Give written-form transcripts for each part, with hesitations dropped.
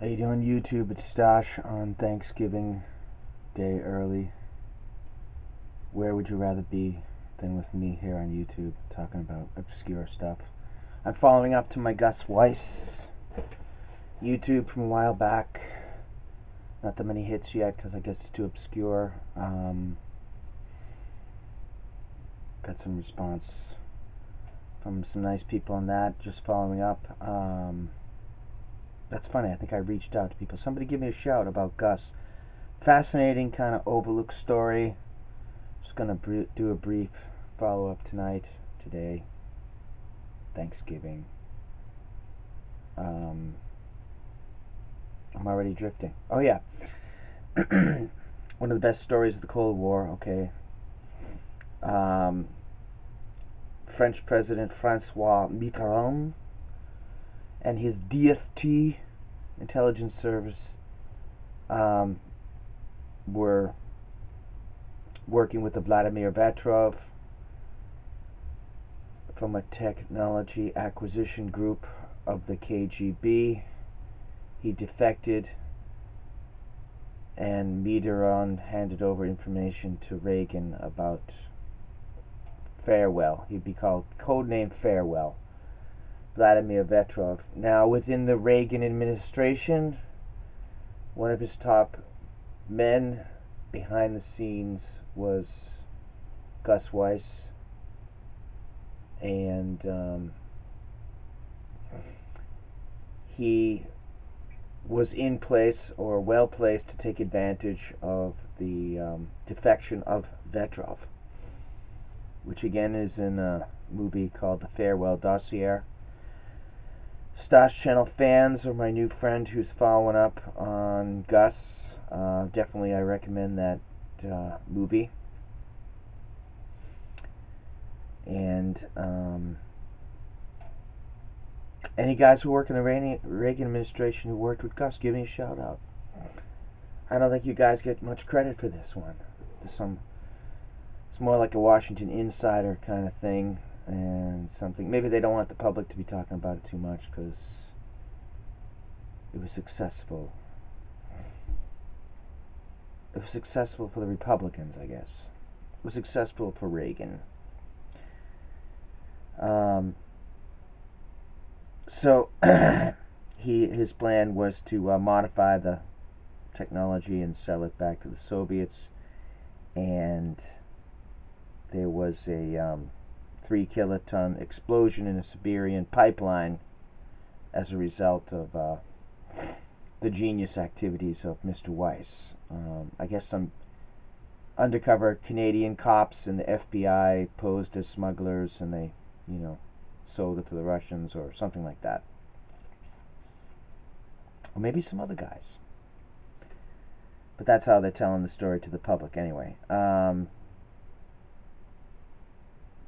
How you doing, YouTube? It's Stash on Thanksgiving Day early. Where would you rather be than with me here on YouTube talking about obscure stuff? I'm following up to my Gus Weiss YouTube from a while back. Not that many hits yet because I guess it's too obscure. Got some response from some nice people on that. Just following up. That's funny. I think I reached out to people. Somebody give me a shout about Gus. Fascinating, kind of overlooked story. Just gonna do a brief follow-up today, Thanksgiving. I'm already drifting. Oh yeah, one of the best stories of the Cold War. Okay, French President Francois Mitterrand and his DST intelligence service were working with the Vladimir Vetrov from a technology acquisition group of the KGB. He defected, and Mitterrand handed over information to Reagan about Farewell. He'd be called codename Farewell. Vladimir Vetrov. Now, within the Reagan administration, one of his top men behind the scenes was Gus Weiss, and he was in place or well placed to take advantage of the defection of Vetrov, which again is in a movie called The Farewell Dossier. Stash Channel fans or my new friend who's following up on Gus, definitely I recommend that movie. And any guys who work in the Reagan administration who worked with Gus, give me a shout out. I don't think you guys get much credit for this one. It's more like a Washington insider kind of thing, and something. Maybe they don't want the public to be talking about it too much because it was successful. It was successful for the Republicans, I guess. It was successful for Reagan. So his plan was to modify the technology and sell it back to the Soviets, and there was a 3-kiloton explosion in a Siberian pipeline as a result of the genius activities of Mr. Weiss. I guess some undercover Canadian cops and the FBI posed as smugglers, and they, sold it to the Russians or something like that. Or maybe some other guys. But that's how they're telling the story to the public anyway.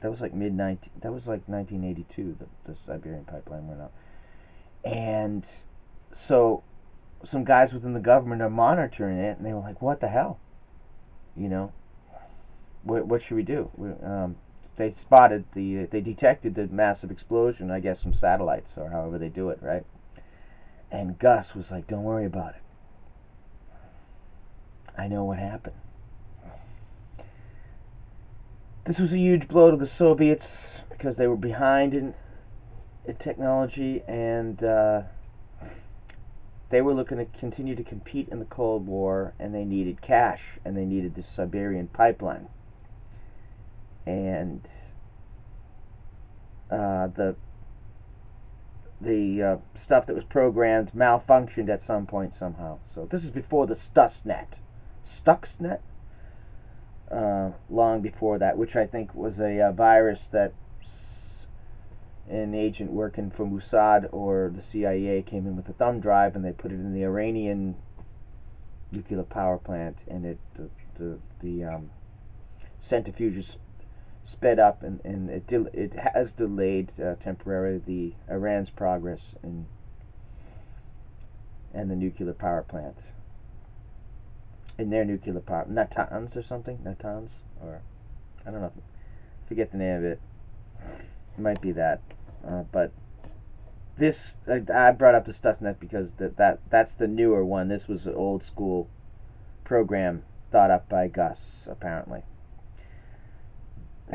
That was like 1982 the Siberian pipeline went up. And so some guys within the government are monitoring it, and they were like, what the hell? What should we do? They detected the massive explosion, I guess, from satellites or however they do it, right? And Gus was like, don't worry about it. I know what happened. This was a huge blow to the Soviets because they were behind in technology, and they were looking to continue to compete in the Cold War, and they needed cash, and they needed this Siberian pipeline. And the stuff that was programmed malfunctioned at some point somehow. So this is before the Stuxnet. Long before that, which I think was a virus that an agent working for Mossad or the CIA came in with a thumb drive, and they put it in the Iranian nuclear power plant, and the centrifuges sped up, and it has delayed temporarily Iran's progress in the nuclear power plant. In their nuclear power, Natanz or something, or I don't know, forget the name of it. It might be that, but this I brought up the Stuxnet because that's the newer one. This was an old school program thought up by Gus, apparently.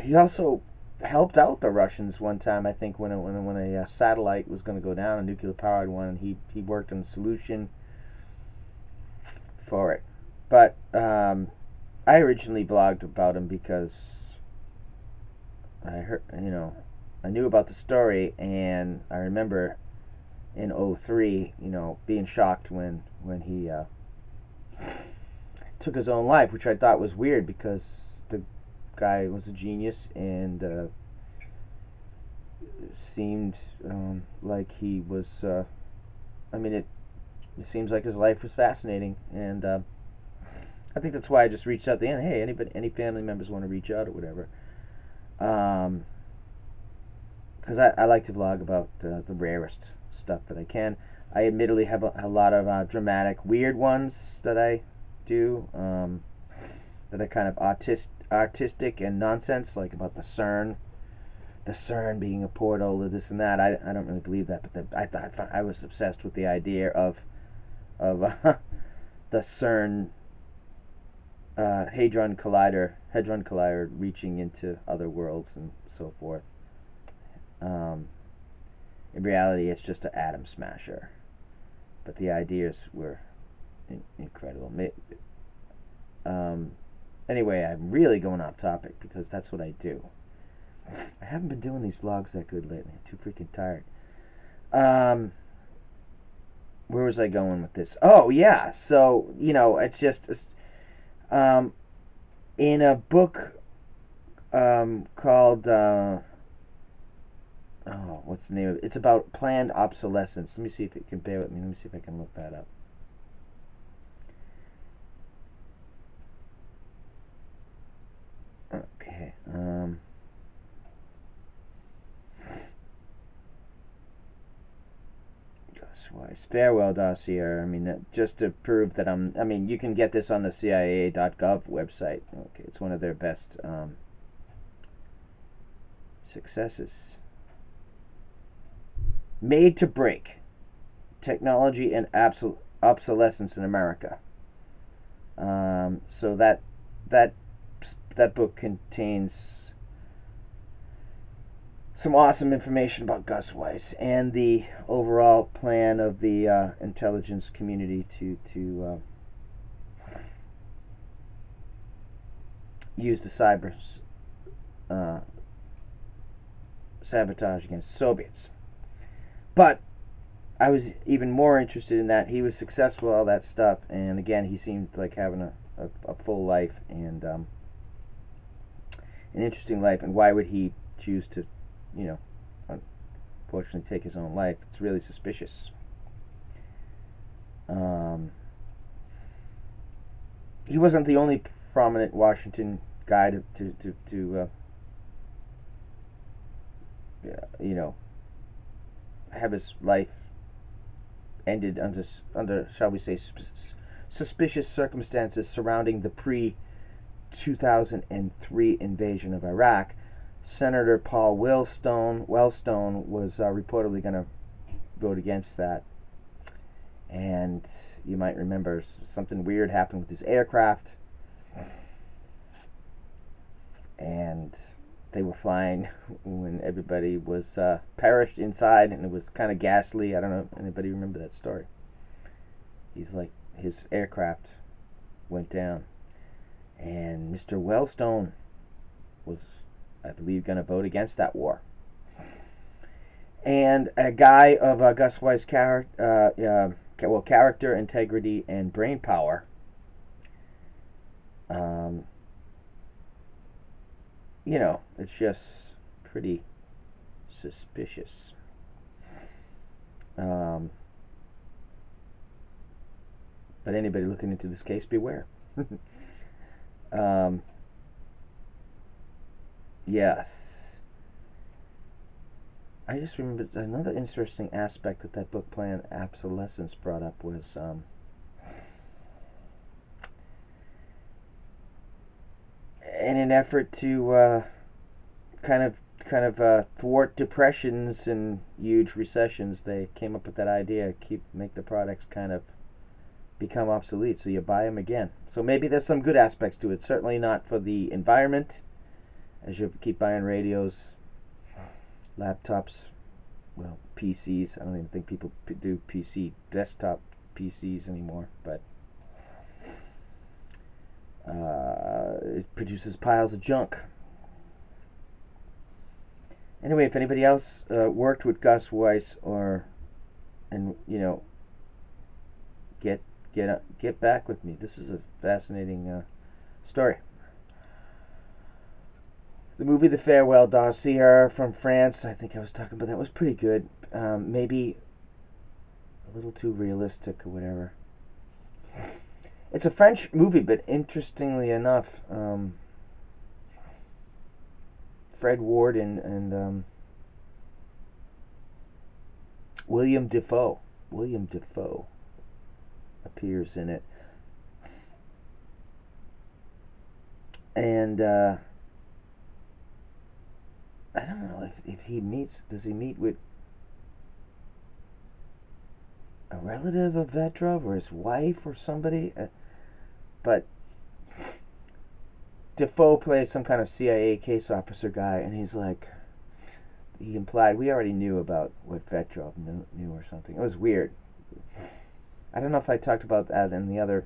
He also helped out the Russians one time, I think, when a satellite was going to go down, a nuclear powered one, and he worked on a solution for it. But I originally blogged about him because I heard, I knew about the story, and I remember in '03, being shocked when he took his own life, which I thought was weird because the guy was a genius and seemed like he was. It seems like his life was fascinating, and I think that's why I just reached out to him. Hey, any family members want to reach out or whatever? Because I like to vlog about the rarest stuff that I can. I admittedly have a lot of dramatic, weird ones that I do that are kind of artistic and nonsense, like about the CERN being a portal or this and that. I don't really believe that, but I was obsessed with the idea of the CERN hadron collider reaching into other worlds and so forth. In reality, it's just an atom smasher, but the ideas were incredible. Anyway, I'm really going off topic because that's what I do. I haven't been doing these vlogs that good lately. I'm too freaking tired. Where was I going with this? Oh, yeah. So, it's just in a book called what's the name of it? It's about planned obsolescence. Let me see if it can bear with me. Let me see if I can look that up. Okay. Gus Weiss. Farewell Dossier. Just to prove that you can get this on the CIA.gov website. Okay, it's one of their best successes. Made to Break: Technology and Obsolescence in America. So that book contains some awesome information about Gus Weiss and the overall plan of the intelligence community to use the cyber sabotage against the Soviets. But I was even more interested in that. He was successful, all that stuff, and again, he seemed like having a full life and an interesting life. And why would he choose to, unfortunately take his own life? It's really suspicious. He wasn't the only prominent Washington guy to have his life ended under shall we say, suspicious circumstances surrounding the pre-2003 invasion of Iraq. Senator Paul Wellstone was reportedly going to vote against that, and you might remember something weird happened with his aircraft, and they were flying when everybody was perished inside, and it was kind of ghastly. I don't know if anybody remember that story. His aircraft went down, and Mr. Wellstone was, I believe, going to vote against that war. And a guy of Gus Weiss' character, integrity, and brain power, it's just pretty suspicious. But anybody looking into this case, beware. Yes. I just remembered another interesting aspect that book, Planned Obsolescence, brought up was in an effort to kind of kind of thwart depressions and huge recessions, they came up with that idea: make the products kind of become obsolete, so you buy them again. So maybe there's some good aspects to it. Certainly not for the environment, as you keep buying radios, laptops, well, PCs. I don't even think people do desktop PCs anymore, but it produces piles of junk. Anyway, if anybody else worked with Gus Weiss, and get back with me. This is a fascinating story. The movie The Farewell Dossier from France, I think I was talking about that, was pretty good. Maybe a little too realistic or whatever. It's a French movie, but interestingly enough, Fred Ward and William Dafoe appears in it, and I don't know if he does he meet with a relative of Vetrov or his wife or somebody, but Defoe plays some kind of CIA case officer guy, and he's like, he implied we already knew about what Vetrov knew or something. It was weird. I don't know if I talked about that in the other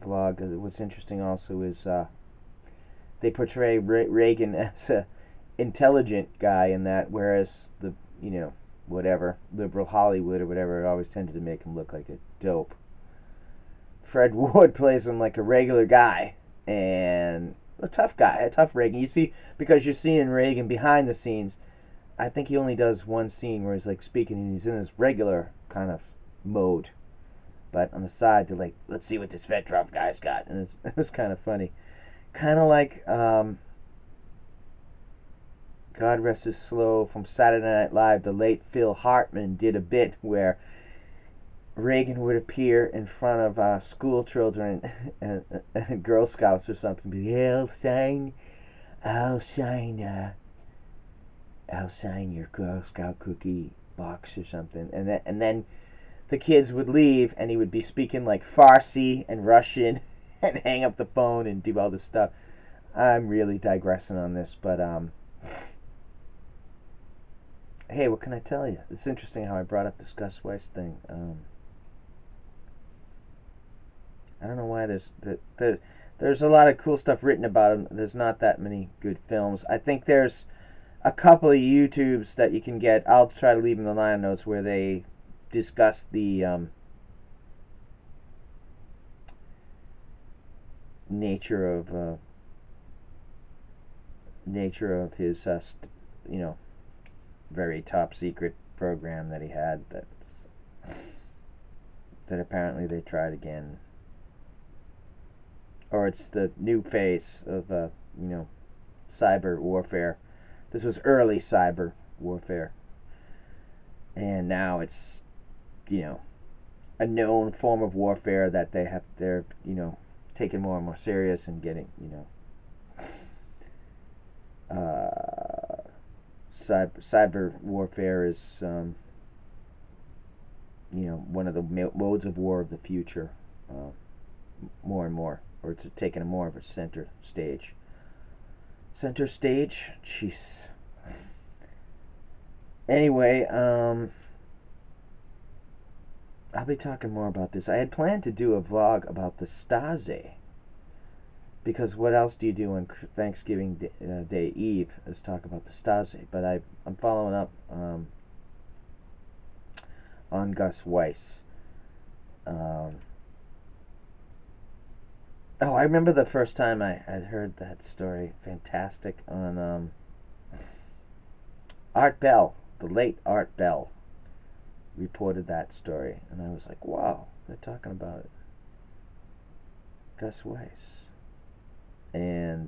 vlog. What's interesting also is they portray Reagan as a intelligent guy in that, whereas the whatever liberal Hollywood or whatever always tended to make him look like a dope. Fred Ward plays him like a regular guy and a tough guy, a tough Reagan. You see, because you're seeing Reagan behind the scenes. I think he only does one scene where he's like speaking and he's in his regular kind of mode. But on the side, they're like, let's see what this Vetrov guy's got. And it was kind of funny. Kind of like, God rest his soul, from Saturday Night Live, the late Phil Hartman did a bit where Reagan would appear in front of school children and Girl Scouts or something. Be, I'll sign your Girl Scout cookie box or something. And then the kids would leave, and he would be speaking like Farsi and Russian and hang up the phone and do all this stuff. I'm really digressing on this, but hey, what can I tell you? It's interesting how I brought up this Gus Weiss thing. I don't know why there's a lot of cool stuff written about him. There's not that many good films. I think there's a couple of YouTubes that you can get. I'll try to leave in the line notes where they discuss the nature of his very top secret program that he had that apparently they tried again, or it's the new phase of cyber warfare. This was early cyber warfare, and now it's a known form of warfare that they're taking more and more serious and getting cyber warfare is one of the modes of war of the future, more and more, or it's taking more of a center stage. Jeez. Anyway, I'll be talking more about this. I had planned to do a vlog about the Stasi, because what else do you do on Thanksgiving Day Eve is talk about the Stasi. But I'm following up on Gus Weiss. I remember the first time I had heard that story. Fantastic. On Art Bell, the late Art Bell, reported that story, and I was like, wow, they're talking about it. Gus Weiss. And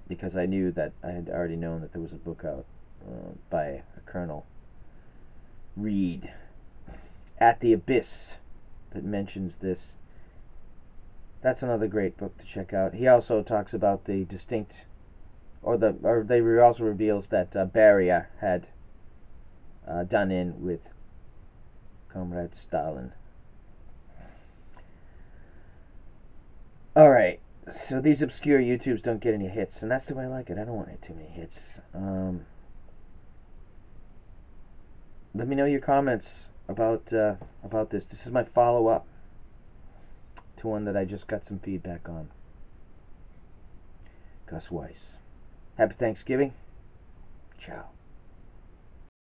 because I knew that I had already known that there was a book out by a Colonel Reed, At the Abyss, that mentions this. That's another great book to check out. He also talks about the distinct, or they also reveals that Beria had done in with Comrade Stalin. All right, so these obscure YouTubes don't get any hits, and that's the way I like it. I don't want too many hits. Let me know your comments about this. This is my follow-up to one that I just got some feedback on. Gus Weiss. Happy Thanksgiving. Ciao.